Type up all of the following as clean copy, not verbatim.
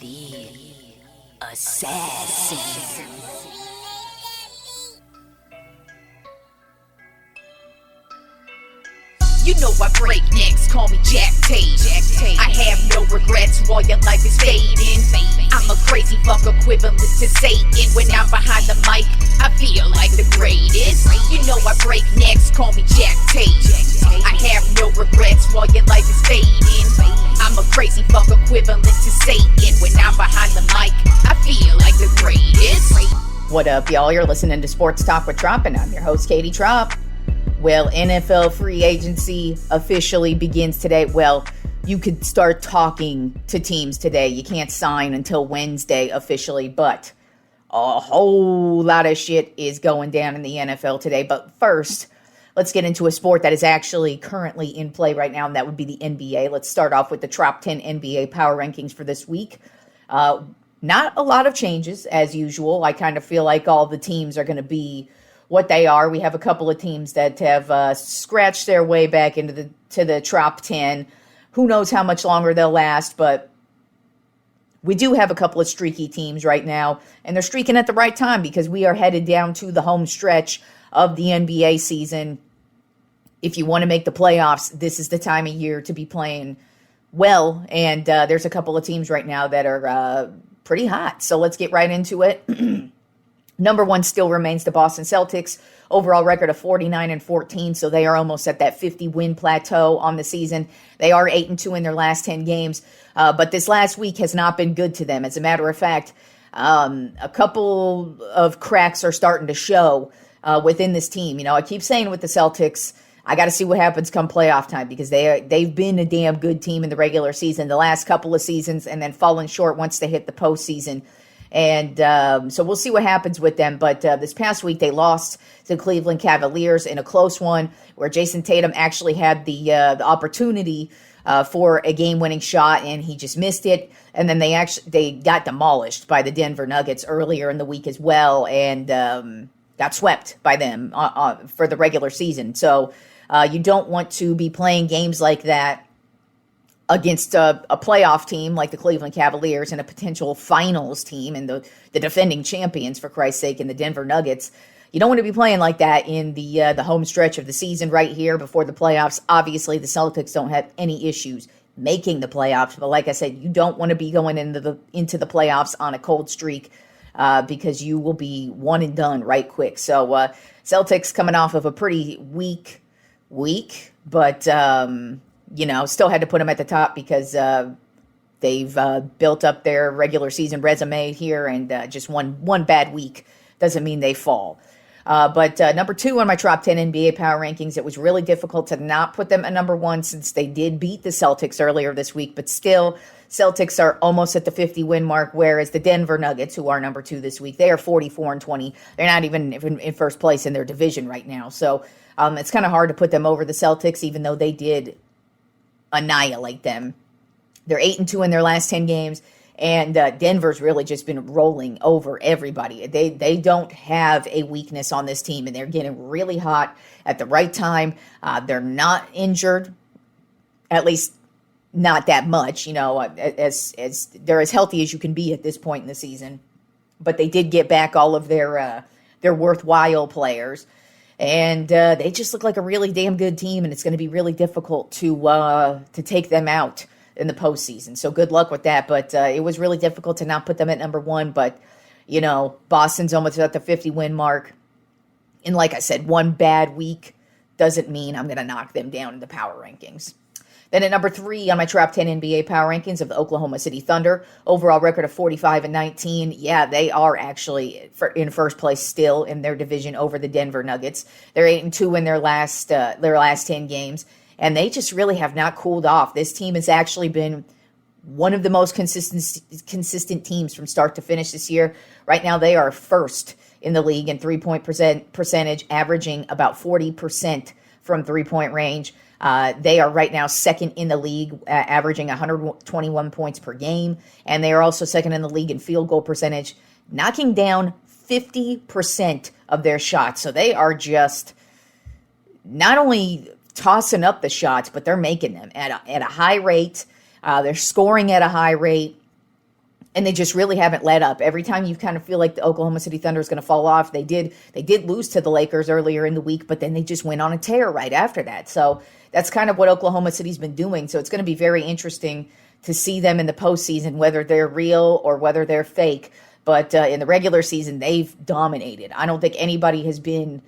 The assassin. You know I break necks, call me Jack Tate. I have no regrets while your life is fading. I'm a crazy fuck equivalent to Satan. When I'm behind the mic, I feel like the greatest. You know I break necks, call me Jack Tate. I have no regrets while your life is fading. I'm a crazy fuck equivalent to Satan. When I'm behind the mic, I feel like the greatest. What up, y'all? You're listening to Sports Talk with Tropp, and I'm your host, Katie Tropp. Well, NFL free agency officially begins today. Well, you could start talking to teams today. You can't sign until Wednesday officially, but a whole lot of shit is going down in the NFL today. But first, let's get into a sport that is actually currently in play right now, and that would be the NBA. Let's start off with the Tropp 10 NBA power rankings for this week. Not a lot of changes, as usual. I kind of feel like all the teams are going to be what they are. We have a couple of teams that have scratched their way back into the Tropp 10. Who knows how much longer they'll last, but we do have a couple of streaky teams right now, and they're streaking at the right time because we are headed down to the home stretch of the NBA season. If you want to make the playoffs, this is the time of year to be playing well, and there's a couple of teams right now that are pretty hot. So let's get right into it. Number one still remains the Boston Celtics. Overall record of 49-14, so they are almost at that 50-win plateau on the season. They are 8-2 in their last 10 games, but this last week has not been good to them. As a matter of fact, a couple of cracks are starting to show within this team. You know, I keep saying with the Celtics, I got to see what happens come playoff time because they've been a damn good team in the regular season the last couple of seasons and then fallen short once they hit the postseason. And so we'll see what happens with them. But this past week, they lost to the Cleveland Cavaliers in a close one where Jason Tatum actually had the opportunity for a game-winning shot, and he just missed it. And then they got demolished by the Denver Nuggets earlier in the week as well, and got swept by them for the regular season. So you don't want to be playing games like that against a playoff team like the Cleveland Cavaliers and a potential finals team and the defending champions, for Christ's sake, and the Denver Nuggets. You don't want to be playing like that in the home stretch of the season right here before the playoffs. Obviously, the Celtics don't have any issues making the playoffs, but like I said, you don't want to be going into the playoffs on a cold streak because you will be one and done right quick. So Celtics coming off of a pretty weak week, but still had to put them at the top because they've built up their regular season resume here, and just one bad week doesn't mean they fall. But number two on my Tropp 10 NBA power rankings, it was really difficult to not put them at number one since they did beat the Celtics earlier this week, but still, Celtics are almost at the 50-win mark, whereas the Denver Nuggets, who are number two this week, they are 44-20. They're not even in first place in their division right now. So it's kind of hard to put them over the Celtics, even though they did annihilate them. They're 8-2 in their last 10 games, and Denver's really just been rolling over everybody. They don't have a weakness on this team, and they're getting really hot at the right time. They're not injured, at least not that much. You know, as they're as healthy as you can be at this point in the season. But they did get back all of their worthwhile players. And they just look like a really damn good team, and it's going to be really difficult to take them out in the postseason. So good luck with that. But it was really difficult to not put them at number one. But, Boston's almost at the 50-win mark. And like I said, one bad week doesn't mean I'm going to knock them down in the power rankings. Then at number three on my Tropp 10 NBA power rankings of the Oklahoma City Thunder, overall record of 45-19. Yeah, they are actually in first place still in their division over the Denver Nuggets. They're 8-2 in their last 10 games, and they just really have not cooled off. This team has actually been one of the most consistent teams from start to finish this year. Right now, they are first in the league in three-point percentage, averaging about 40% from three-point range. They are right now second in the league, averaging 121 points per game. And they are also second in the league in field goal percentage, knocking down 50% of their shots. So they are just not only tossing up the shots, but they're making them at a high rate. They're scoring at a high rate. and they just really haven't let up. Every time you kind of feel like the Oklahoma City Thunder is going to fall off, they did lose to the Lakers earlier in the week, but then they just went on a tear right after that. So that's kind of what Oklahoma City's been doing. So it's going to be very interesting to see them in the postseason, whether they're real or whether they're fake. But in the regular season, they've dominated. I don't think anybody has been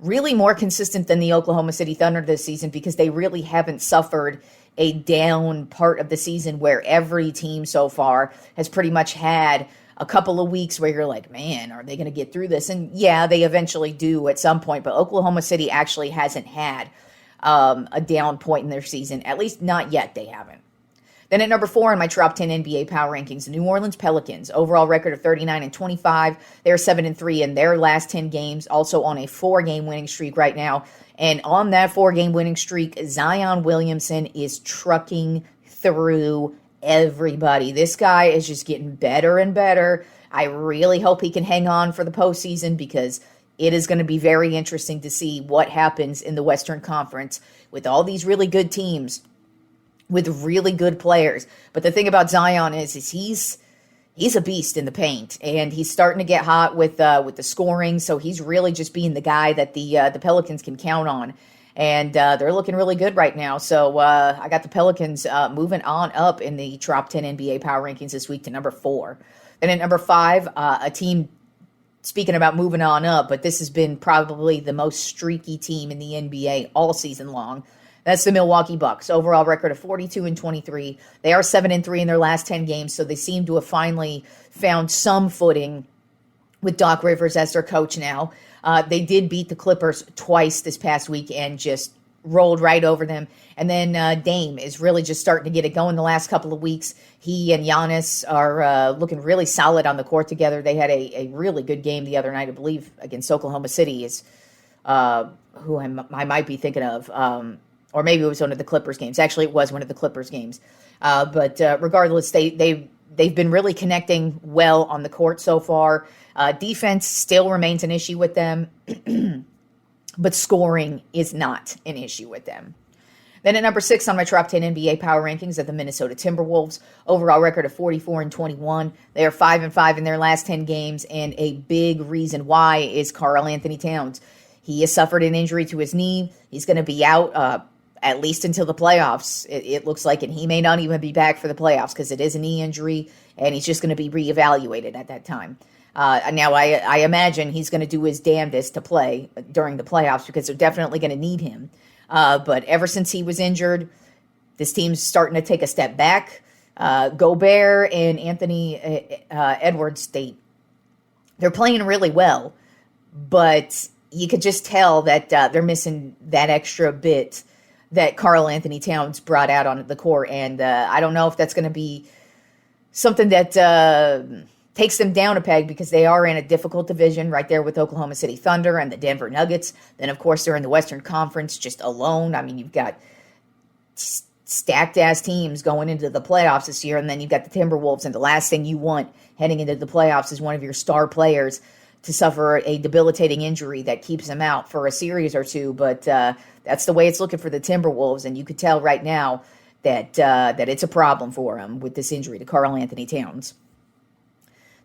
really more consistent than the Oklahoma City Thunder this season, because they really haven't suffered a down part of the season where every team so far has pretty much had a couple of weeks where you're like, man, are they going to get through this? And yeah, they eventually do at some point, but Oklahoma City actually hasn't had a down point in their season, at least not yet. They haven't. Then at number 4 in my Tropp 10 NBA power rankings, the New Orleans Pelicans, overall record of 39-25. They're 7-3 in their last 10 games, also on a 4-game winning streak right now. And on that 4-game winning streak, Zion Williamson is trucking through everybody. This guy is just getting better and better. I really hope he can hang on for the postseason, because it is going to be very interesting to see what happens in the Western Conference with all these really good teams, with really good players. But the thing about Zion is he's a beast in the paint, and he's starting to get hot with the scoring. So he's really just being the guy that the Pelicans can count on, and they're looking really good right now. So I got the Pelicans moving on up in the Tropp 10 NBA power rankings this week to number 4. Then at number 5, a team, speaking about moving on up, but this has been probably the most streaky team in the NBA all season long. That's the Milwaukee Bucks. Overall record of 42-23. They are 7-3 in their last 10 games, so they seem to have finally found some footing with Doc Rivers as their coach now. They did beat the Clippers twice this past week and just rolled right over them. And then Dame is really just starting to get it going the last couple of weeks. He and Giannis are looking really solid on the court together. They had a really good game the other night, I believe, against Oklahoma City, is who I might be thinking of. Or maybe it was one of the Clippers games. Actually, it was one of the Clippers games. But regardless, they've been really connecting well on the court so far. Defense still remains an issue with them, but scoring is not an issue with them. Then at number 6 on my Tropp 10 NBA power rankings are the Minnesota Timberwolves. Overall record of 44-21. They are 5-5 in their last 10 games, and a big reason why is Karl Anthony Towns. He has suffered an injury to his knee. He's going to be out at least until the playoffs, it looks like, and he may not even be back for the playoffs because it is a knee injury, and he's just going to be reevaluated at that time. Now, I imagine he's going to do his damnedest to play during the playoffs, because they're definitely going to need him. But ever since he was injured, this team's starting to take a step back. Gobert and Anthony Edwards, they're playing really well, but you could just tell that they're missing that extra bit that Karl Anthony Towns brought out on the court. And I don't know if that's going to be something that takes them down a peg, because they are in a difficult division right there with Oklahoma City Thunder and the Denver Nuggets. Then, of course, they're in the Western Conference just alone. I mean, you've got stacked-ass teams going into the playoffs this year, and then you've got the Timberwolves, and the last thing you want heading into the playoffs is one of your star players to suffer a debilitating injury that keeps them out for a series or two. But that's the way it's looking for the Timberwolves, and you could tell right now that it's a problem for them with this injury to Karl Anthony Towns.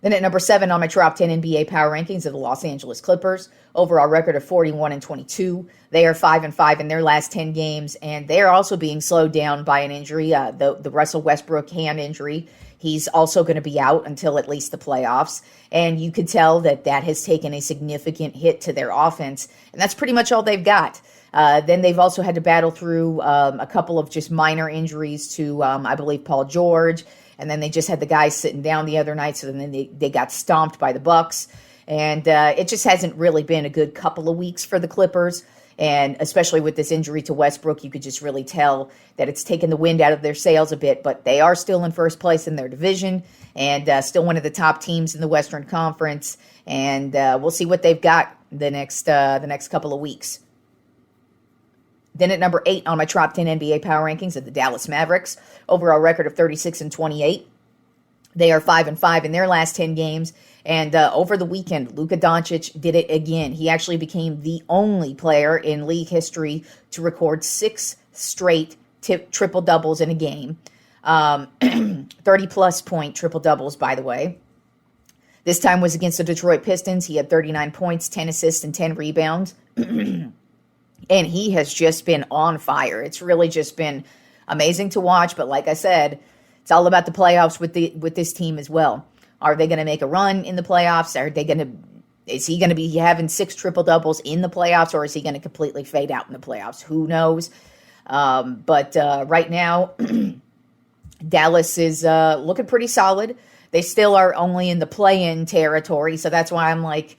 Then at number 7 on my Tropp 10 NBA power rankings are the Los Angeles Clippers. Overall record of 41-22. They are 5-5 in their last 10 games, and they are also being slowed down by an injury, the Russell Westbrook hand injury. He's also going to be out until at least the playoffs, and you could tell that has taken a significant hit to their offense, and that's pretty much all they've got. Then they've also had to battle through a couple of just minor injuries to, I believe, Paul George, and then they just had the guys sitting down the other night, so then they got stomped by the Bucks, and it just hasn't really been a good couple of weeks for the Clippers. And especially with this injury to Westbrook, you could just really tell that it's taken the wind out of their sails a bit. But they are still in first place in their division, and still one of the top teams in the Western Conference. And we'll see what they've got the next couple of weeks. Then at number 8 on my Tropp 10 NBA power rankings are the Dallas Mavericks. Overall record of 36-28. They are 5-5 in their last 10 games. And over the weekend, Luka Doncic did it again. He actually became the only player in league history to record 6 straight triple-doubles in a game. 30-plus point triple-doubles, by the way. This time was against the Detroit Pistons. He had 39 points, 10 assists, and 10 rebounds. And he has just been on fire. It's really just been amazing to watch. But like I said, it's all about the playoffs with this team as well. Are they going to make a run in the playoffs? Is he going to be having 6 triple-doubles in the playoffs, or is he going to completely fade out in the playoffs? Who knows? But right now, Dallas is looking pretty solid. They still are only in the play-in territory, so that's why I'm like,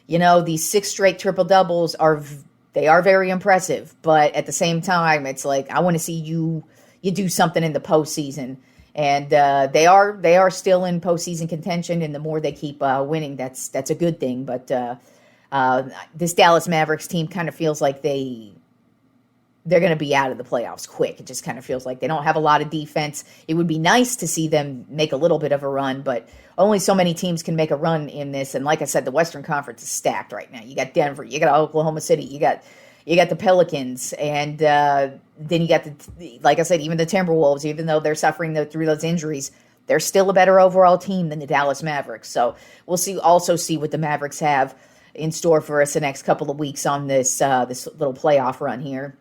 these 6 straight triple-doubles are very impressive. But at the same time, it's like I want to see you do something in the postseason. And they are still in postseason contention, and the more they keep winning, that's a good thing. But this Dallas Mavericks team kind of feels like they're going to be out of the playoffs quick. It just kind of feels like they don't have a lot of defense. It would be nice to see them make a little bit of a run, but only so many teams can make a run in this. And like I said, the Western Conference is stacked right now. You got Denver, you got Oklahoma City, you got the Pelicans, and then you got like I said, even the Timberwolves. Even though they're suffering through those injuries, they're still a better overall team than the Dallas Mavericks. So we'll see what the Mavericks have in store for us the next couple of weeks on this little playoff run here.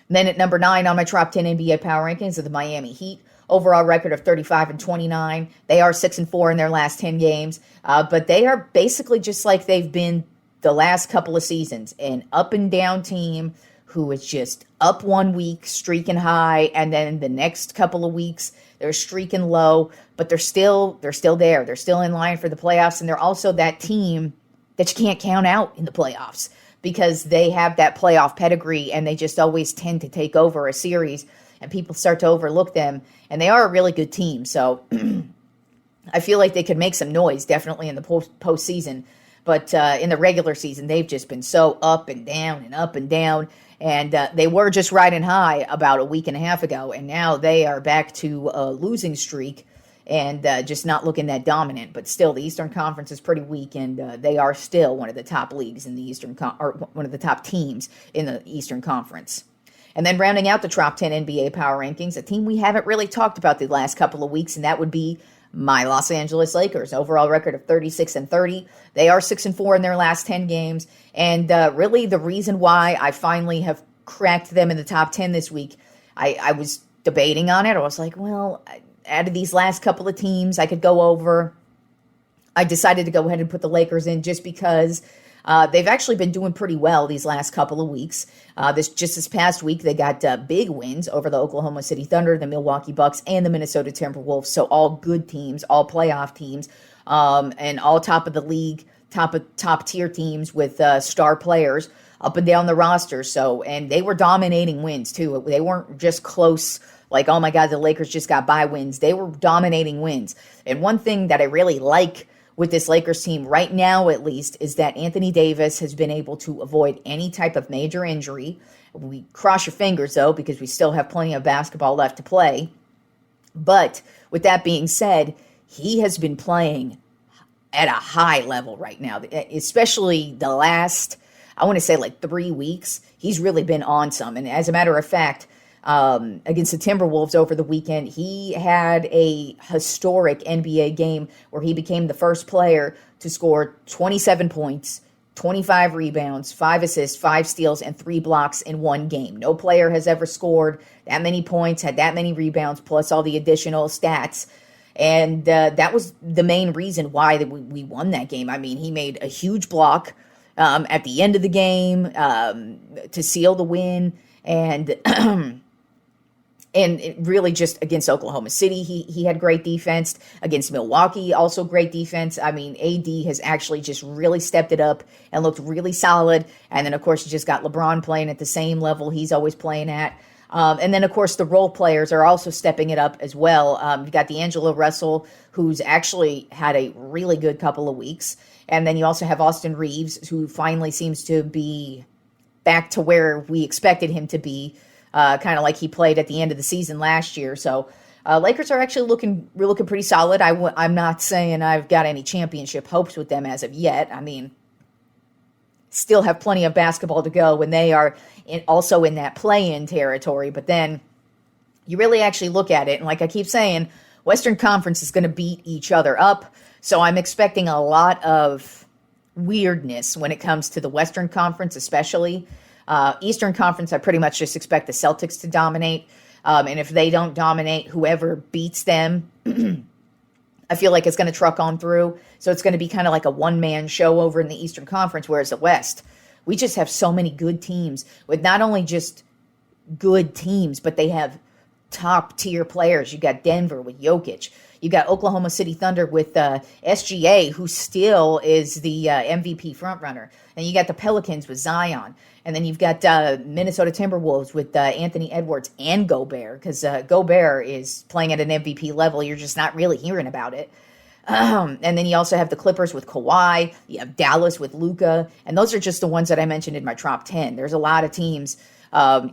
And then at number 9 on my Tropp 10 NBA Power Rankings are the Miami Heat. Overall record of 35-29. They are 6-4 in their last 10 games, but they are basically just like they've been the last couple of seasons, an up and down team who is just up one week, streaking high, and then the next couple of weeks they're streaking low, but they're still there. They're still in line for the playoffs, and they're also that team that you can't count out in the playoffs because they have that playoff pedigree, and they just always tend to take over a series, and people start to overlook them, and they are a really good team. So I feel like they could make some noise, definitely in the postseason. But in the regular season, they've just been so up and down and up and down. And they were just riding high about a week and a half ago, and now they are back to a losing streak and just not looking that dominant. But still, the Eastern Conference is pretty weak, and they are still one of the top leagues in the or one of the top teams in the Eastern Conference. And then rounding out the Tropp 10 NBA Power Rankings, a team we haven't really talked about the last couple of weeks, and that would be my Los Angeles Lakers. Overall record of 36-30. They are 6-4 in their last 10 games. And really the reason why I finally have cracked them in the top 10 this week, I was debating on it. I was like, well, out of these last couple of teams I could go over, I decided to go ahead and put the Lakers in just because they've actually been doing pretty well these last couple of weeks. This past week, they got big wins over the Oklahoma City Thunder, the Milwaukee Bucks, and the Minnesota Timberwolves. So all good teams, all playoff teams, and all top of the league, top tier teams with star players up and down the roster. So, and they were dominating wins too. They weren't just close. Like, oh my God, the Lakers just got bye wins. They were dominating wins. And one thing that I really like with this Lakers team right now, at least, is that Anthony Davis has been able to avoid any type of major injury. We cross your fingers, though, because we still have plenty of basketball left to play. But with that being said, he has been playing at a high level right now, especially the last, I want to say, like 3 weeks. He's really been on some. And as a matter of fact, against the Timberwolves over the weekend, he had a historic NBA game where he became the first player to score 27 points, 25 rebounds, 5 assists, 5 steals, and 3 blocks in one game. No player has ever scored that many points, had that many rebounds, plus all the additional stats. And that was the main reason why we won that game. I mean, he made a huge block at the end of the game to seal the win. And and it really just against Oklahoma City, he had great defense. Against Milwaukee, also great defense. I mean, AD has actually just really stepped it up and looked really solid. And then, of course, you just got LeBron playing at the same level he's always playing at. And then, of course, the role players are also stepping it up as well. You got D'Angelo Russell, who's actually had a really good couple of weeks. And then you also have Austin Reeves, who finally seems to be back to where we expected him to be. Kind of like he played at the end of the season last year. So Lakers are actually looking pretty solid. I'm not saying I've got any championship hopes with them as of yet. I mean, still have plenty of basketball to go when they are also in that play-in territory. But then you really actually look at it, and like I keep saying, Western Conference is going to beat each other up. So I'm expecting a lot of weirdness when it comes to the Western Conference, especially. Eastern Conference, I pretty much just expect the Celtics to dominate. And if they don't dominate, whoever beats them, I feel like it's going to truck on through. So it's going to be kind of like a one-man show over in the Eastern Conference, whereas the West, we just have so many good teams with not only just good teams, but they have top-tier players. You got Denver with Jokic. You got Oklahoma City Thunder with SGA, who still is the MVP frontrunner. And you got the Pelicans with Zion. And then you've got Minnesota Timberwolves with Anthony Edwards and Gobert, because Gobert is playing at an MVP level. You're just not really hearing about it. And then you also have the Clippers with Kawhi. You have Dallas with Luka. And those are just the ones that I mentioned in my top 10. There's a lot of teams.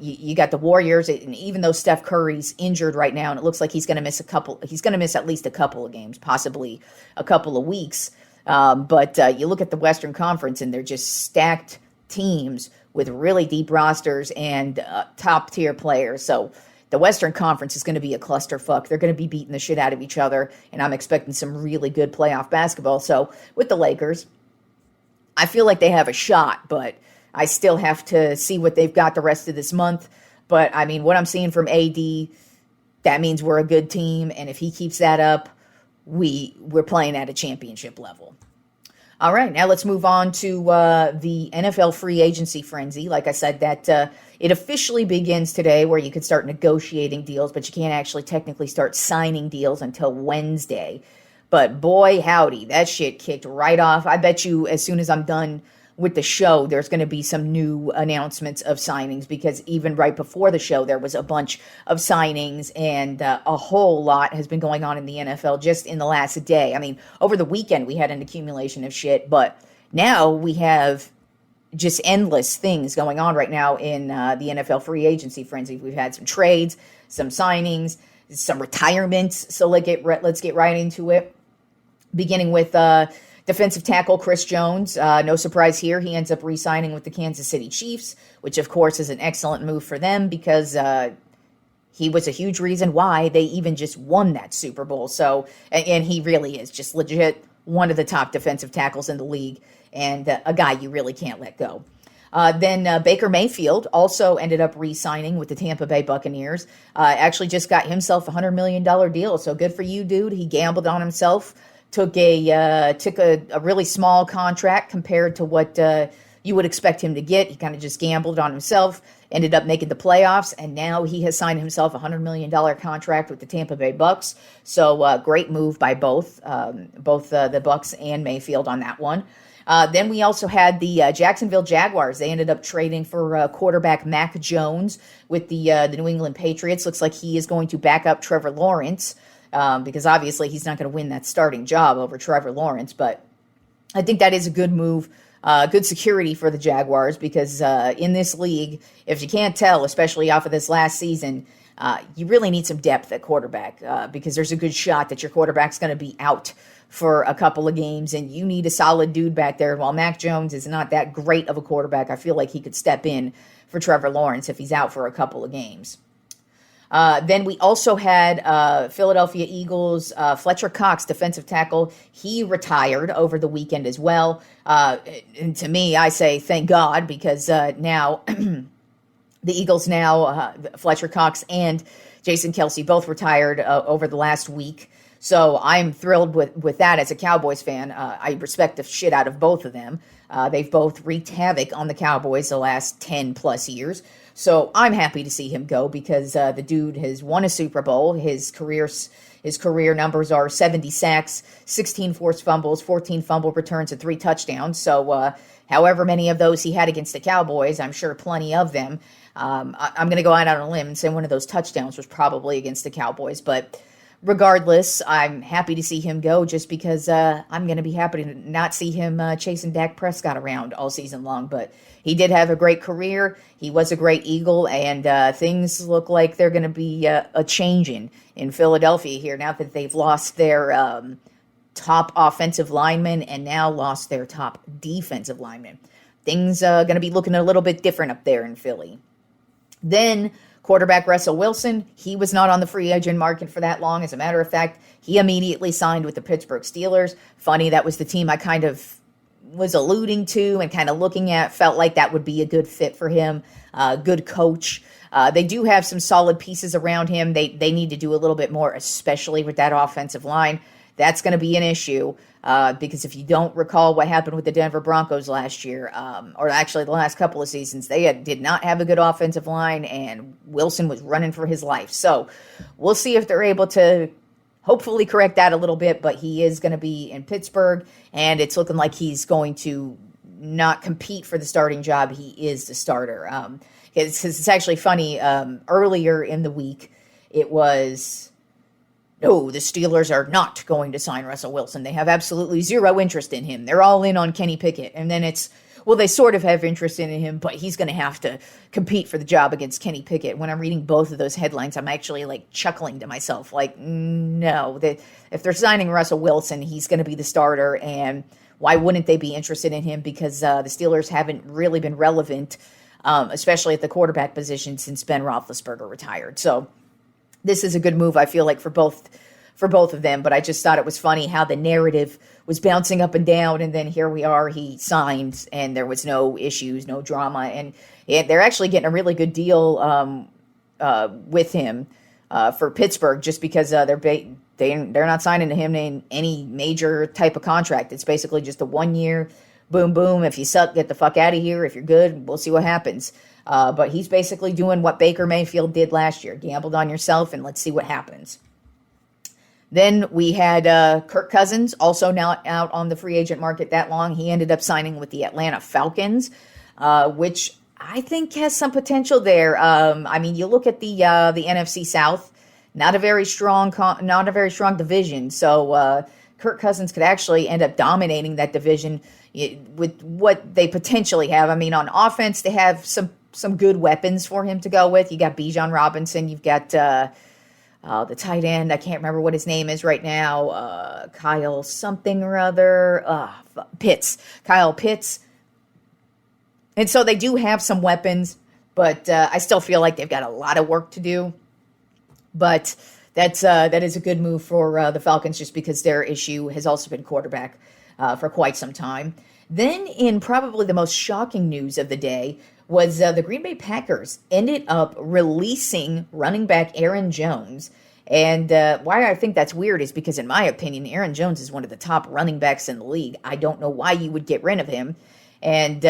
You got the Warriors, and even though Steph Curry's injured right now, and it looks like he's going to miss at least a couple of games, possibly a couple of weeks. But you look at the Western Conference, and they're just stacked teams with really deep rosters and top tier players. So the Western Conference is going to be a clusterfuck. They're going to be beating the shit out of each other, and I'm expecting some really good playoff basketball. So with the Lakers, I feel like they have a shot, but I still have to see what they've got the rest of this month. But, I mean, what I'm seeing from AD, that means we're a good team. And if he keeps that up, we're playing at a championship level. All right, now let's move on to the NFL free agency frenzy. Like I said, that it officially begins today, where you can start negotiating deals, but you can't actually technically start signing deals until Wednesday. But boy, howdy, that shit kicked right off. I bet you as soon as I'm done with the show, there's going to be some new announcements of signings, because even right before the show, there was a bunch of signings, and a whole lot has been going on in the NFL just in the last day. I mean, over the weekend, we had an accumulation of shit, but now we have just endless things going on right now in the NFL free agency frenzy. We've had some trades, some signings, some retirements. So let's get right into it, beginning with defensive tackle Chris Jones. No surprise here. He ends up re-signing with the Kansas City Chiefs, which, of course, is an excellent move for them, because he was a huge reason why they even just won that Super Bowl. So, and he really is just legit one of the top defensive tackles in the league, and a guy you really can't let go. Then Baker Mayfield also ended up re-signing with the Tampa Bay Buccaneers. Actually just got himself a $100 million deal. So good for you, dude. He gambled on himself. Took a really small contract compared to what you would expect him to get. He kind of just gambled on himself, ended up making the playoffs, and now he has signed himself a $100 million contract with the Tampa Bay Bucks. So great move by both the Bucks and Mayfield on that one. Then we also had the Jacksonville Jaguars. They ended up trading for quarterback Mac Jones with the New England Patriots. Looks like he is going to back up Trevor Lawrence. Because obviously he's not going to win that starting job over Trevor Lawrence. But I think that is a good move, good security for the Jaguars, because in this league, if you can't tell, especially off of this last season, you really need some depth at quarterback, because there's a good shot that your quarterback's going to be out for a couple of games, and you need a solid dude back there. While Mac Jones is not that great of a quarterback, I feel like he could step in for Trevor Lawrence if he's out for a couple of games. Then we also had Philadelphia Eagles, Fletcher Cox, defensive tackle. He retired over the weekend as well. And to me, I say thank God, because now the Eagles Fletcher Cox and Jason Kelce both retired over the last week. So I'm thrilled with that as a Cowboys fan. I respect the shit out of both of them. They've both wreaked havoc on the Cowboys the last 10 plus years. So I'm happy to see him go, because the dude has won a Super Bowl. His career numbers are 70 sacks, 16 forced fumbles, 14 fumble returns, and 3 touchdowns. So however many of those he had against the Cowboys, I'm sure plenty of them. I'm going to go out on a limb and say one of those touchdowns was probably against the Cowboys. But regardless, I'm happy to see him go, just because I'm going to be happy to not see him chasing Dak Prescott around all season long. But he did have a great career. He was a great Eagle, and things look like they're going to be a changing in Philadelphia here now that they've lost their top offensive lineman and now lost their top defensive lineman. Things are going to be looking a little bit different up there in Philly. Then Quarterback Russell Wilson, he was not on the free agent market for that long. As a matter of fact, he immediately signed with the Pittsburgh Steelers. Funny, that was the team I kind of was alluding to and kind of looking at, felt like that would be a good fit for him. Good coach. They do have some solid pieces around him. They need to do a little bit more, especially with that offensive line. That's going to be an issue because if you don't recall what happened with the Denver Broncos last year, or actually the last couple of seasons, they did not have a good offensive line, and Wilson was running for his life. So we'll see if they're able to hopefully correct that a little bit, but he is going to be in Pittsburgh, and it's looking like he's going to not compete for the starting job. He is the starter. It's actually funny. Earlier in the week, it was, no, the Steelers are not going to sign Russell Wilson. They have absolutely zero interest in him. They're all in on Kenny Pickett. And then it's, well, they sort of have interest in him, but he's going to have to compete for the job against Kenny Pickett. When I'm reading both of those headlines, I'm actually like chuckling to myself. Like, no, if they're signing Russell Wilson, he's going to be the starter. And why wouldn't they be interested in him? Because the Steelers haven't really been relevant, especially at the quarterback position, since Ben Roethlisberger retired. So this is a good move, I feel like, for both of them. But I just thought it was funny how the narrative was bouncing up and down, and then here we are, he signed, and there was no issues, no drama, and they're actually getting a really good deal with him for Pittsburgh, just because they're not signing to him in any major type of contract. It's basically just a 1 year, boom, boom. If you suck, get the fuck out of here. If you're good, we'll see what happens. But he's basically doing what Baker Mayfield did last year. Gambled on yourself, and let's see what happens. Then we had Kirk Cousins, also now out on the free agent market that long. He ended up signing with the Atlanta Falcons, which I think has some potential there. I mean, you look at the NFC South, not a very strong division. So Kirk Cousins could actually end up dominating that division with what they potentially have. I mean, on offense, they have some good weapons for him to go with. You got Bijan Robinson. You've got the tight end. I can't remember what his name is right now. Kyle something or other. Pitts. Kyle Pitts. And so they do have some weapons, but I still feel like they've got a lot of work to do. But that is a good move for the Falcons, just because their issue has also been quarterback for quite some time. Then, in probably the most shocking news of the day, was the Green Bay Packers ended up releasing running back Aaron Jones. And why I think that's weird is because, in my opinion, Aaron Jones is one of the top running backs in the league. I don't know why you would get rid of him. And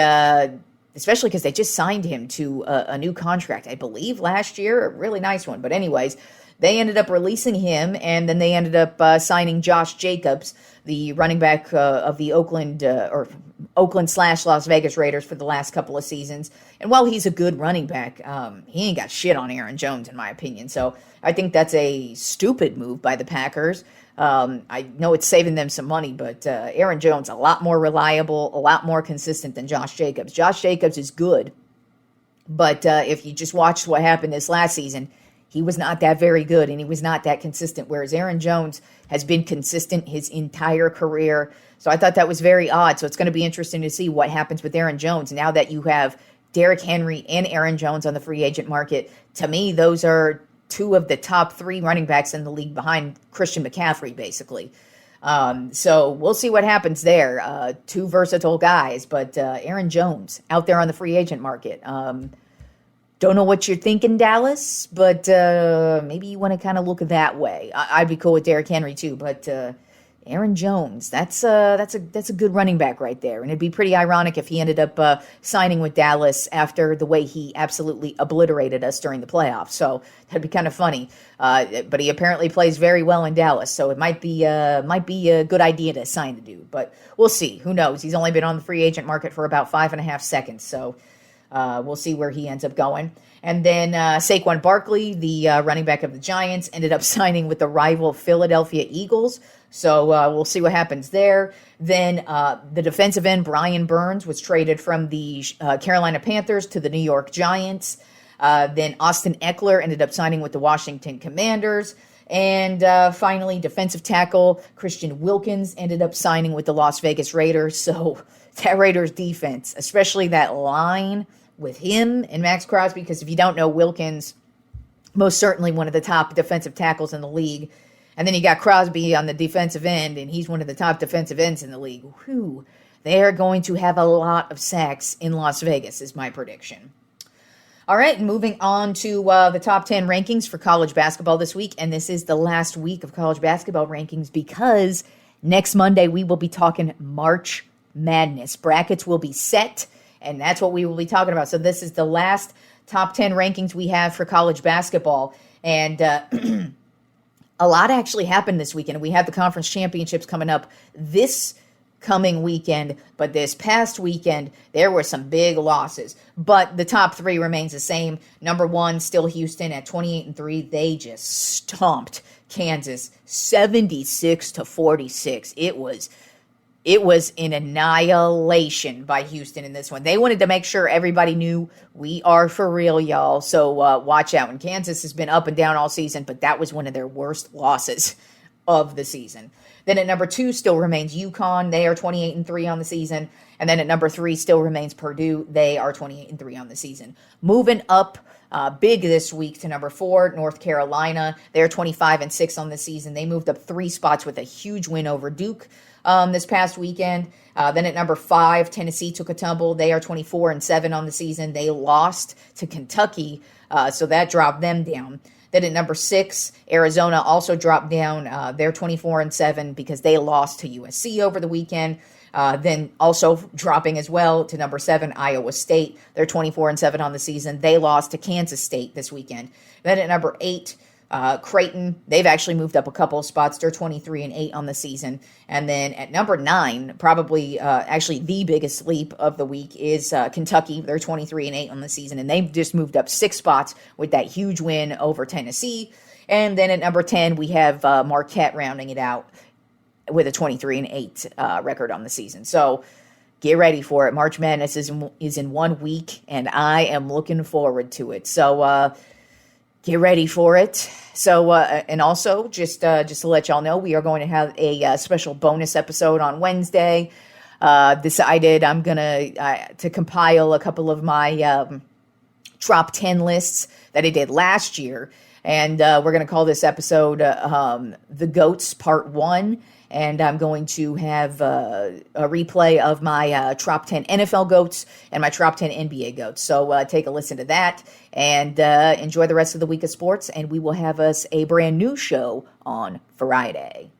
especially because they just signed him to a new contract, I believe, last year. A really nice one. But anyways, they ended up releasing him, and then they ended up signing Josh Jacobs, the running back of the Oakland/Las Vegas Raiders for the last couple of seasons. And while he's a good running back, he ain't got shit on Aaron Jones, in my opinion. So I think that's a stupid move by the Packers. I know it's saving them some money, but Aaron Jones, a lot more reliable, a lot more consistent than Josh Jacobs. Josh Jacobs is good, but if you just watched what happened this last season, he was not that very good, and he was not that consistent, whereas Aaron Jones has been consistent his entire career. So I thought that was very odd. So it's going to be interesting to see what happens with Aaron Jones now that you have Derrick Henry and Aaron Jones on the free agent market. To me, those are two of the top three running backs in the league behind Christian McCaffrey, basically. So we'll see what happens there. Two versatile guys, but Aaron Jones out there on the free agent market. Don't know what you're thinking, Dallas, but maybe you want to kind of look that way. I'd be cool with Derrick Henry too, but Aaron Jones, that's a good running back right there. And it'd be pretty ironic if he ended up signing with Dallas after the way he absolutely obliterated us during the playoffs. So that'd be kind of funny. But he apparently plays very well in Dallas, so it might be a good idea to sign the dude. But we'll see. Who knows? He's only been on the free agent market for about 5.5 seconds, so. We'll see where he ends up going. And then Saquon Barkley, the running back of the Giants, ended up signing with the rival Philadelphia Eagles. So we'll see what happens there. Then the defensive end, Brian Burns, was traded from the Carolina Panthers to the New York Giants. Then Austin Eckler ended up signing with the Washington Commanders. And finally, defensive tackle Christian Wilkins ended up signing with the Las Vegas Raiders. So that Raiders defense, especially that line with him and Max Crosby, because if you don't know, Wilkins most certainly one of the top defensive tackles in the league. And then you got Crosby on the defensive end, and he's one of the top defensive ends in the league. Whew. They are going to have a lot of sacks in Las Vegas, is my prediction. All right, and moving on to the top 10 rankings for college basketball this week. And this is the last week of college basketball rankings because next Monday we will be talking March Madness. Brackets will be set, and that's what we will be talking about. So this is the last top 10 rankings we have for college basketball. And a lot actually happened this weekend. We have the conference championships coming up this coming weekend, but this past weekend, there were some big losses. But the top three remains the same. Number one, still Houston at 28-3. They just stomped Kansas 76-46. It was an annihilation by Houston in this one. They wanted to make sure everybody knew we are for real, y'all. So watch out. And Kansas has been up and down all season, but that was one of their worst losses of the season. Then at number two still remains UConn. They are 28-3 on the season. And then at number three still remains Purdue. They are 28-3 on the season. Moving up big this week to number four, North Carolina. They're 25-6 on the season. They moved up 3 spots with a huge win over Duke this past weekend. Then at number 5, Tennessee took a tumble. They are 24-7 on the season. They lost to Kentucky, so that dropped them down. Then at number 6, Arizona also dropped down. They're 24-7 because they lost to USC over the weekend. Then also dropping as well to number 7, Iowa State. They're 24-7 on the season. They lost to Kansas State this weekend. Then at number 8, Creighton, they've actually moved up a couple of spots. They're 23-8 on the season. And then at number 9, probably actually the biggest leap of the week is Kentucky. They're 23-8 on the season, and they've just moved up 6 spots with that huge win over Tennessee. And then at number 10, we have Marquette rounding it out with a 23-8 record on the season. So get ready for it. March Madness is in 1 week, and I am looking forward to it. So get ready for it. So, and also, just to let y'all know, we are going to have a special bonus episode on Wednesday. Decided I'm going to compile a couple of my Tropp 10 lists that I did last year. And we're going to call this episode The GOATs Part 1. And I'm going to have a replay of my Tropp 10 NFL GOATs and my Tropp 10 NBA GOATs. So take a listen to that and enjoy the rest of the week of sports. And we will have us a brand new show on Friday.